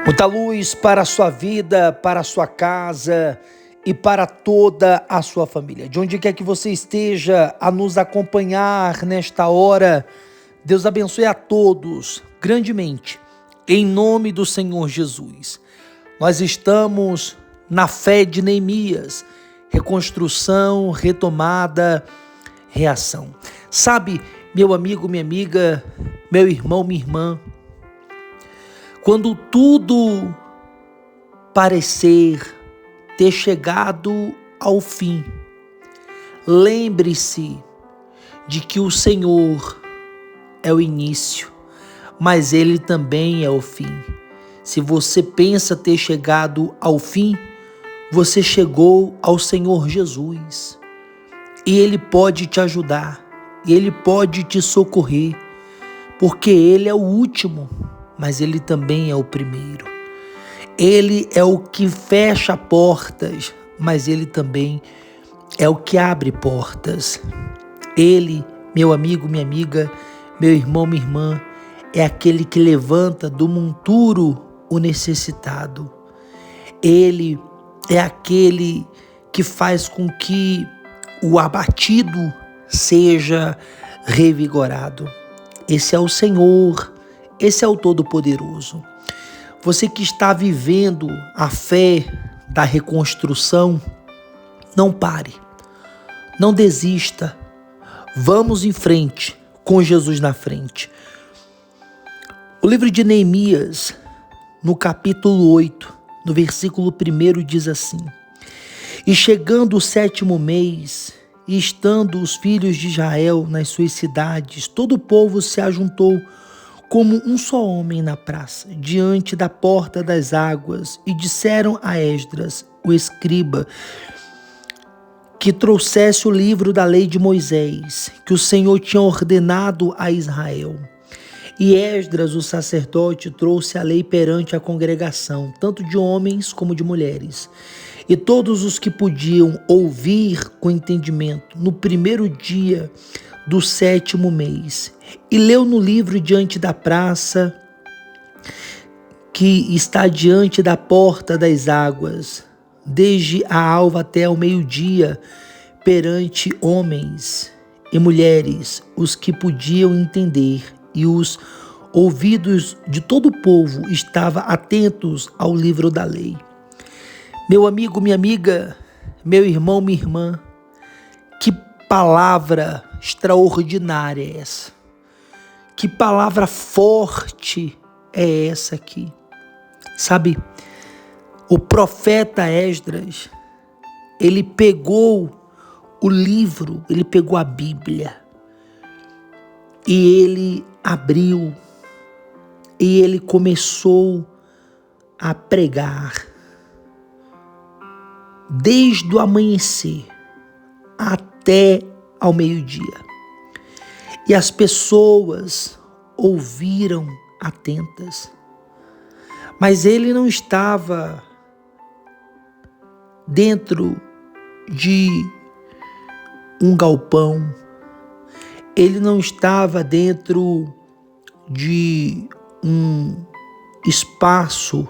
Muita luz para a sua vida, para a sua casa e para toda a sua família. De onde quer que você esteja a nos acompanhar nesta hora, Deus abençoe a todos grandemente, em nome do Senhor Jesus. Nós estamos na fé de Neemias, reconstrução, retomada, reação. Sabe, meu amigo, minha amiga, meu irmão, minha irmã, quando tudo parecer ter chegado ao fim, lembre-se de que o Senhor é o início, mas Ele também é o fim. Se você pensa ter chegado ao fim, você chegou ao Senhor Jesus. E Ele pode te ajudar, e Ele pode te socorrer, porque Ele é o último, mas Ele também é o primeiro. Ele é o que fecha portas, mas Ele também é o que abre portas. Ele, meu amigo, minha amiga, meu irmão, minha irmã, é aquele que levanta do monturo o necessitado. Ele é aquele que faz com que o abatido seja revigorado. Esse é o Senhor. Esse é o Todo-Poderoso. Você que está vivendo a fé da reconstrução, não pare, não desista. Vamos em frente, com Jesus na frente. O livro de Neemias, no capítulo 8, no versículo 1, diz assim: E chegando o 7º mês, e estando os filhos de Israel nas suas cidades, todo o povo se ajuntou como um só homem na praça, diante da porta das águas, e disseram a Esdras, o escriba, que trouxesse o livro da lei de Moisés, que o Senhor tinha ordenado a Israel. E Esdras, o sacerdote, trouxe a lei perante a congregação, tanto de homens como de mulheres. E todos os que podiam ouvir com entendimento, no primeiro dia do 7º mês, e leu no livro diante da praça que está diante da porta das águas, desde a alva até ao meio-dia, perante homens e mulheres, os que podiam entender, e os ouvidos de todo o povo estavam atentos ao livro da lei. Meu amigo, minha amiga, meu irmão, minha irmã, que palavra extraordinária é essa? Que palavra forte é essa aqui? Sabe, o profeta Esdras, ele pegou o livro, ele pegou a Bíblia e ele abriu e ele começou a pregar desde o amanhecer até ao meio-dia. E as pessoas ouviram atentas. Mas ele não estava dentro de um galpão. Ele não estava dentro de um espaço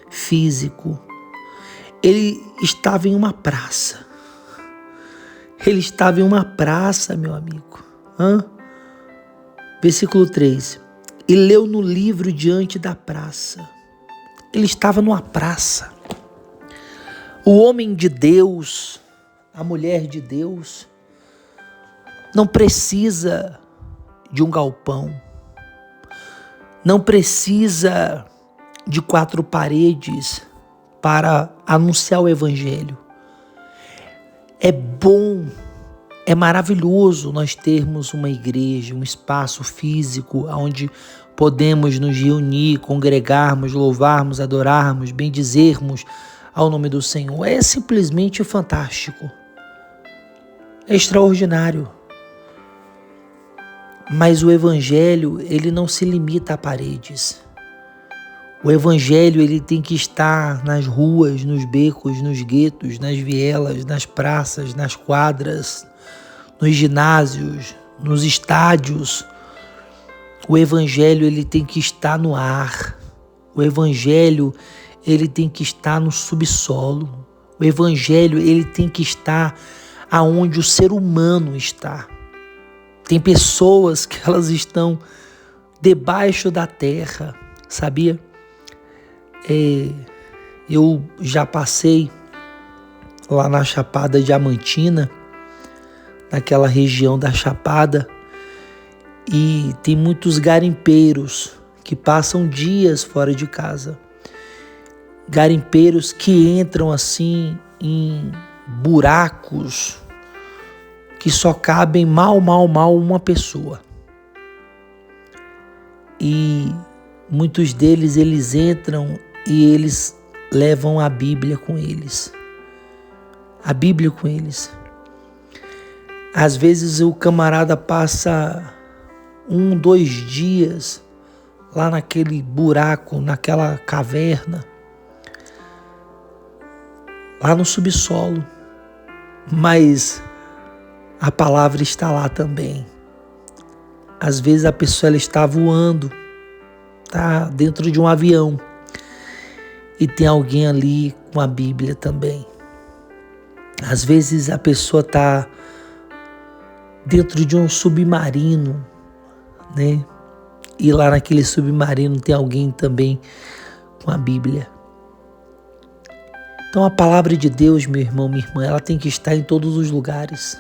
físico. Ele estava em uma praça. Ele estava em uma praça, meu amigo. Versículo 3. E leu no livro diante da praça. Ele estava numa praça. O homem de Deus, a mulher de Deus, não precisa de um galpão. Não precisa de 4 paredes para anunciar o evangelho. É bom, é maravilhoso nós termos uma igreja, um espaço físico onde podemos nos reunir, congregarmos, louvarmos, adorarmos, bendizermos ao nome do Senhor. É simplesmente fantástico. É extraordinário. Mas o evangelho, ele não se limita a paredes. O evangelho, ele tem que estar nas ruas, nos becos, nos guetos, nas vielas, nas praças, nas quadras, nos ginásios, nos estádios. O evangelho, ele tem que estar no ar. O evangelho, ele tem que estar no subsolo. O evangelho, ele tem que estar aonde o ser humano está. Tem pessoas que elas estão debaixo da terra, sabia? Eu já passei lá na Chapada Diamantina, naquela região da Chapada, e tem muitos garimpeiros que passam dias fora de casa. Garimpeiros que entram assim em buracos que só cabem mal uma pessoa. E muitos deles, eles entram e eles levam a Bíblia com eles. A Bíblia com eles. Às vezes o camarada passa 1-2 dias lá naquele buraco, naquela caverna, lá no subsolo, mas a palavra está lá também. Às vezes a pessoa ela está voando, está dentro de um avião e tem alguém ali com a Bíblia também. Às vezes a pessoa está dentro de um submarino, né? E lá naquele submarino tem alguém também com a Bíblia. Então a palavra de Deus, meu irmão, minha irmã, ela tem que estar em todos os lugares.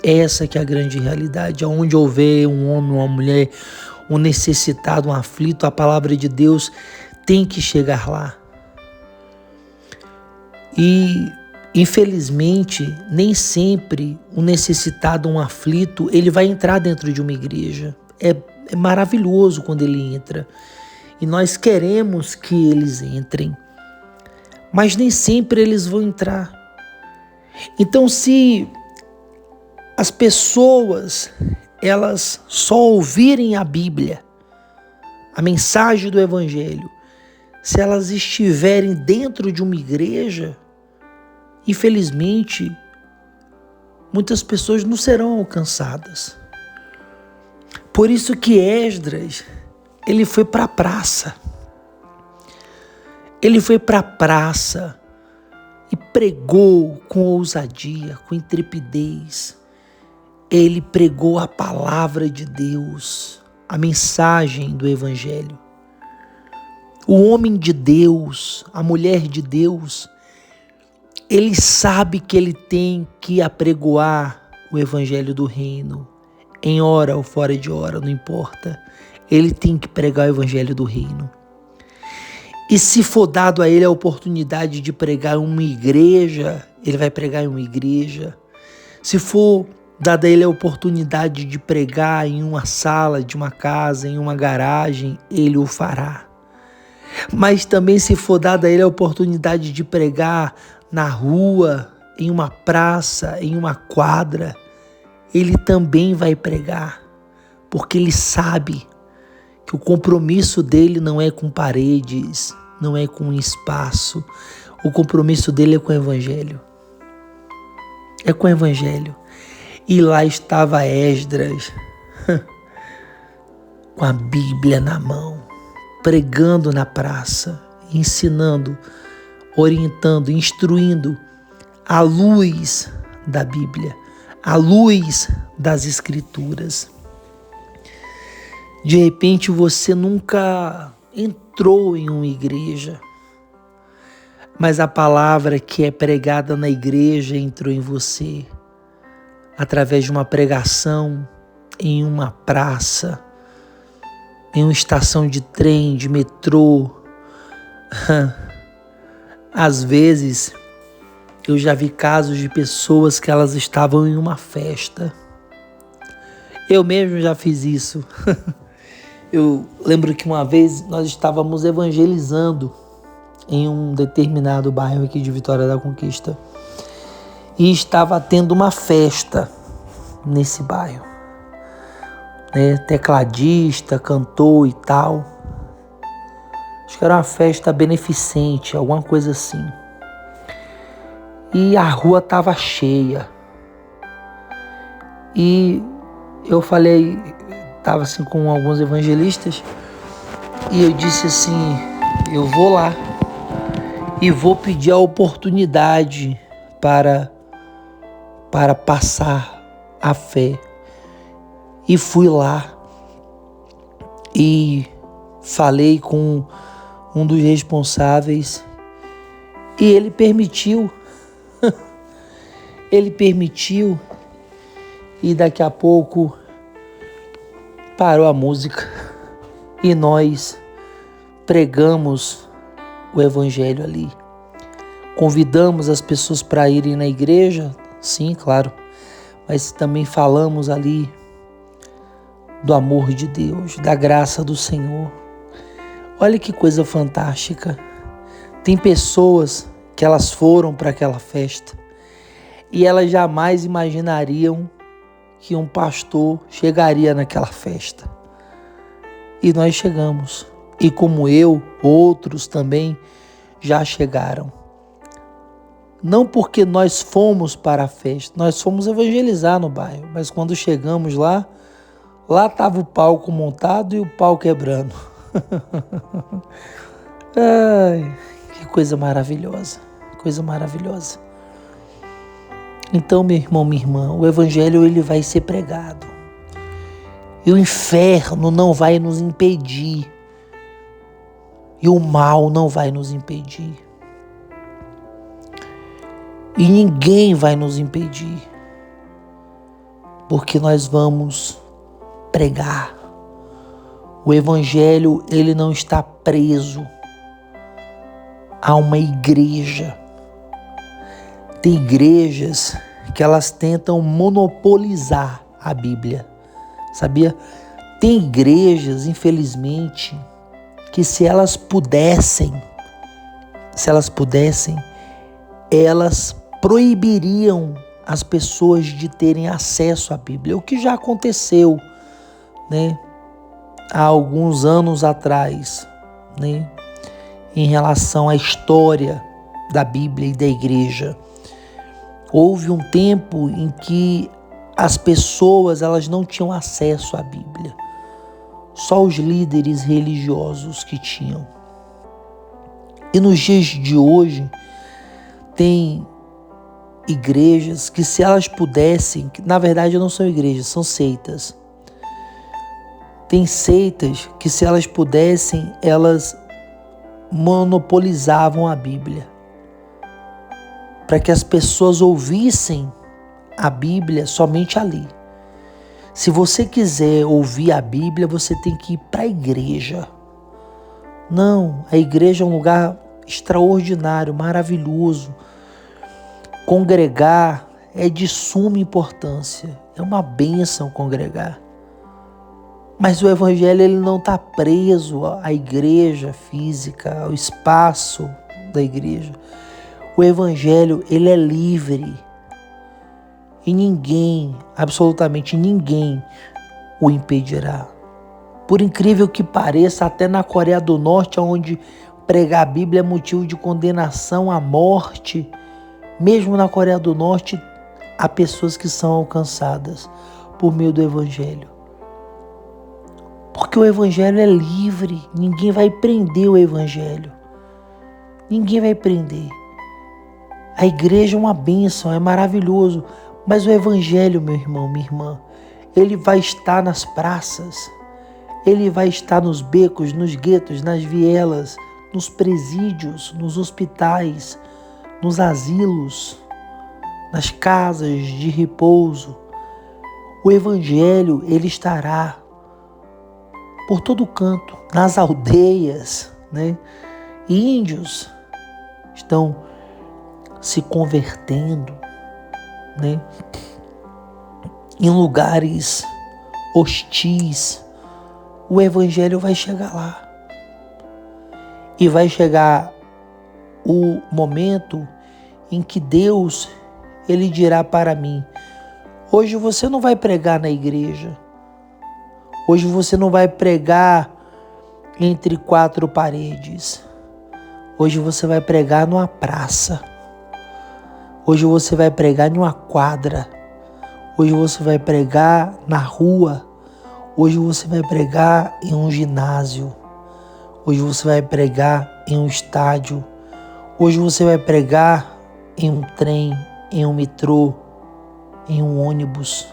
Essa que é a grande realidade. Onde houver um homem, uma mulher, um necessitado, um aflito, a palavra de Deus tem que chegar lá. E infelizmente, nem sempre um necessitado, um aflito, ele vai entrar dentro de uma igreja. É maravilhoso quando ele entra. E nós queremos que eles entrem. Mas nem sempre eles vão entrar. Então, se as pessoas, elas só ouvirem a Bíblia, a mensagem do Evangelho, se elas estiverem dentro de uma igreja, infelizmente, muitas pessoas não serão alcançadas. Por isso que Esdras, ele foi para a praça. Ele foi para a praça e pregou com ousadia, com intrepidez. Ele pregou a palavra de Deus, a mensagem do Evangelho. O homem de Deus, a mulher de Deus, ele sabe que ele tem que apregoar o Evangelho do Reino, em hora ou fora de hora, não importa. Ele tem que pregar o Evangelho do Reino. E se for dado a ele a oportunidade de pregar em uma igreja, ele vai pregar em uma igreja. Se for dada a ele a oportunidade de pregar em uma sala de uma casa, em uma garagem, ele o fará. Mas também se for dada a ele a oportunidade de pregar na rua, em uma praça, em uma quadra, ele também vai pregar, porque ele sabe que o compromisso dele não é com paredes, não é com espaço. O compromisso dele é com o Evangelho. É com o Evangelho. E lá estava Esdras, com a Bíblia na mão, pregando na praça, ensinando, orientando, instruindo à luz da Bíblia, à luz das Escrituras. De repente você nunca entrou em uma igreja, mas a palavra que é pregada na igreja entrou em você, através de uma pregação em uma praça, em uma estação de trem, de metrô. Às vezes, eu já vi casos de pessoas que elas estavam em uma festa. Eu mesmo já fiz isso. Eu lembro que uma vez nós estávamos evangelizando em um determinado bairro aqui de Vitória da Conquista. E estava tendo uma festa nesse bairro. Tecladista, cantor e tal. Acho que era uma festa beneficente, alguma coisa assim. E a rua estava cheia. E eu falei, estava assim com alguns evangelistas, e eu disse assim, eu vou lá e vou pedir a oportunidade para passar a fé. E fui lá e falei com um dos responsáveis e ele permitiu. Ele permitiu e daqui a pouco parou a música e nós pregamos o evangelho ali. Convidamos as pessoas para irem na igreja, sim, claro, mas também falamos ali do amor de Deus, da graça do Senhor. Olha que coisa fantástica. Tem pessoas que elas foram para aquela festa e elas jamais imaginariam que um pastor chegaria naquela festa. E nós chegamos. E como eu, outros também já chegaram. Não porque nós fomos para a festa, nós fomos evangelizar no bairro, mas quando chegamos lá estava o palco montado e o pau quebrando. Ai, que coisa maravilhosa, coisa maravilhosa. Então, meu irmão, minha irmã, o evangelho ele vai ser pregado. E o inferno não vai nos impedir. E o mal não vai nos impedir. E ninguém vai nos impedir. Porque nós vamos pregar. O evangelho, ele não está preso a uma igreja. Tem igrejas que elas tentam monopolizar a Bíblia, sabia? Tem igrejas, infelizmente, que se elas pudessem, elas proibiriam as pessoas de terem acesso à Bíblia, o que já aconteceu, né? Há alguns anos atrás, né? Em relação à história da Bíblia e da igreja. Houve um tempo em que as pessoas elas não tinham acesso à Bíblia. Só os líderes religiosos que tinham. E nos dias de hoje, tem igrejas que se elas pudessem, na verdade não são igrejas, são seitas. Tem seitas que se elas pudessem, elas monopolizavam a Bíblia. Para que as pessoas ouvissem a Bíblia somente ali. Se você quiser ouvir a Bíblia, você tem que ir para a igreja. Não, a igreja é um lugar extraordinário, maravilhoso. Congregar é de suma importância. É uma bênção congregar. Mas o evangelho ele não está preso à igreja física, ao espaço da igreja. O evangelho ele é livre. E ninguém, absolutamente ninguém, o impedirá. Por incrível que pareça, até na Coreia do Norte, onde pregar a Bíblia é motivo de condenação à morte, mesmo na Coreia do Norte, há pessoas que são alcançadas por meio do evangelho. Porque o evangelho é livre, ninguém vai prender o evangelho. Ninguém vai prender. A igreja é uma bênção, é maravilhoso. Mas o evangelho, meu irmão, minha irmã, ele vai estar nas praças, ele vai estar nos becos, nos guetos, nas vielas, nos presídios, nos hospitais, nos asilos, nas casas de repouso. O evangelho, ele estará por todo canto, nas aldeias, né? Índios estão se convertendo, né? Em lugares hostis, o evangelho vai chegar lá. E vai chegar o momento em que Deus, ele dirá para mim: hoje você não vai pregar na igreja. Hoje você não vai pregar entre quatro paredes. Hoje você vai pregar numa praça. Hoje você vai pregar em uma quadra. Hoje você vai pregar na rua. Hoje você vai pregar em um ginásio. Hoje você vai pregar em um estádio. Hoje você vai pregar em um trem, em um metrô, em um ônibus.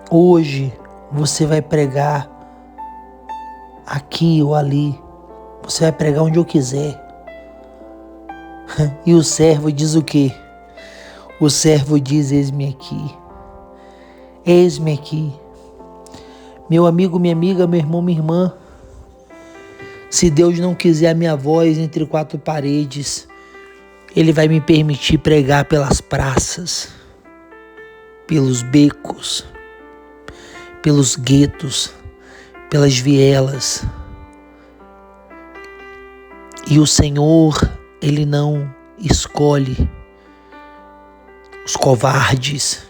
Hoje você vai pregar aqui ou ali. Você vai pregar onde eu quiser. E o servo diz o quê? O servo diz: eis-me aqui. Eis-me aqui. Meu amigo, minha amiga, meu irmão, minha irmã. Se Deus não quiser a minha voz entre quatro paredes, Ele vai me permitir pregar pelas praças, pelos becos, pelos guetos, pelas vielas. E o Senhor, Ele não escolhe os covardes,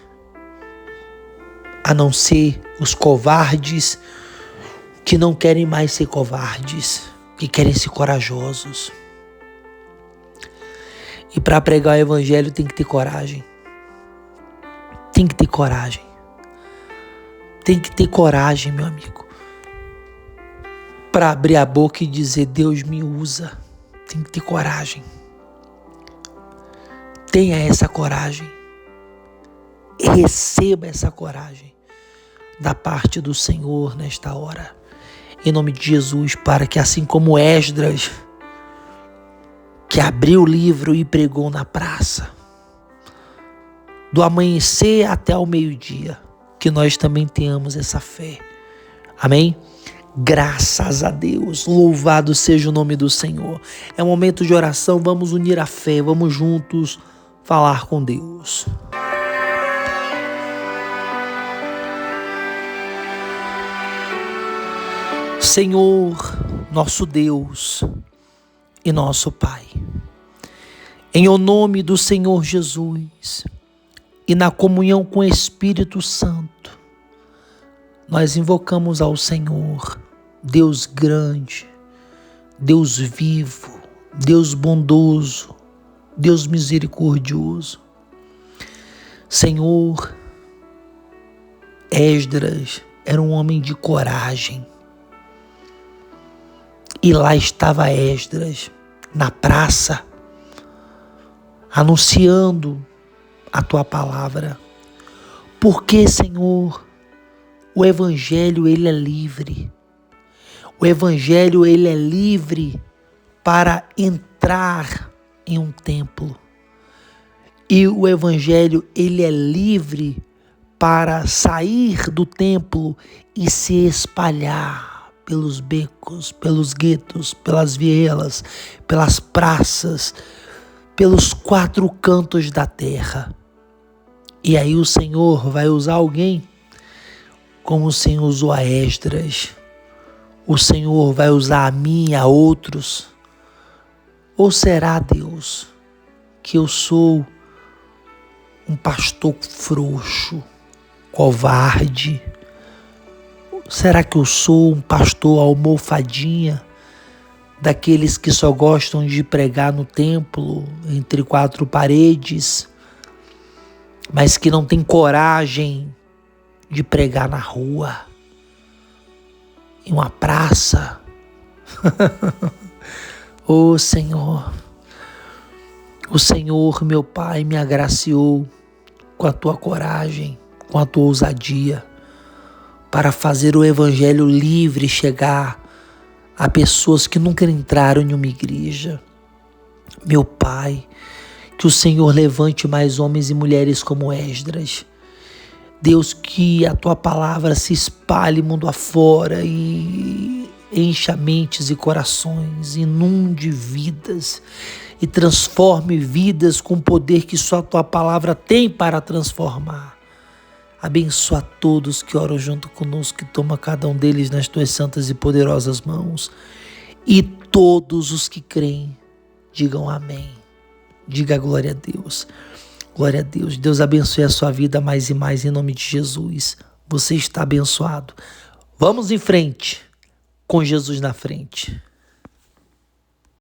a não ser os covardes que não querem mais ser covardes, que querem ser corajosos. E para pregar o evangelho tem que ter coragem. Tem que ter coragem. Tem que ter coragem, meu amigo. Para abrir a boca e dizer: Deus me usa. Tem que ter coragem. Tenha essa coragem. Receba essa coragem da parte do Senhor nesta hora. Em nome de Jesus, para que assim como Esdras, que abriu o livro e pregou na praça, do amanhecer até ao meio-dia, que nós também tenhamos essa fé. Amém? Graças a Deus, louvado seja o nome do Senhor. É um momento de oração, vamos unir a fé, vamos juntos falar com Deus. Senhor, nosso Deus e nosso Pai, em o nome do Senhor Jesus e na comunhão com o Espírito Santo, nós invocamos ao Senhor, Deus grande, Deus vivo, Deus bondoso, Deus misericordioso. Senhor, Esdras era um homem de coragem. E lá estava Esdras, na praça, anunciando a Tua palavra. Porque, Senhor, o Evangelho, ele é livre. O Evangelho, ele é livre para entrar em um templo. E o Evangelho, ele é livre para sair do templo e se espalhar pelos becos, pelos guetos, pelas vielas, pelas praças, pelos quatro cantos da terra. E aí o Senhor vai usar alguém como o Senhor usou a Esdras. O Senhor vai usar a mim e a outros. Ou será, Deus, que eu sou um pastor frouxo, covarde? Será que eu sou um pastor almofadinha, daqueles que só gostam de pregar no templo, entre quatro paredes, mas que não tem coragem de pregar na rua, em uma praça? Oh, Senhor, o Senhor, meu Pai, me agraciou com a Tua coragem, com a Tua ousadia, para fazer o Evangelho livre chegar a pessoas que nunca entraram em uma igreja. Meu Pai, que o Senhor levante mais homens e mulheres como Esdras. Deus, que a Tua palavra se espalhe mundo afora e encha mentes e corações, inunde vidas e transforme vidas com o poder que só a Tua palavra tem para transformar. Abençoa a todos que oram junto conosco, que toma cada um deles nas Tuas santas e poderosas mãos. E todos os que creem, digam amém. Diga glória a Deus. Glória a Deus. Deus abençoe a sua vida mais e mais em nome de Jesus. Você está abençoado. Vamos em frente, com Jesus na frente.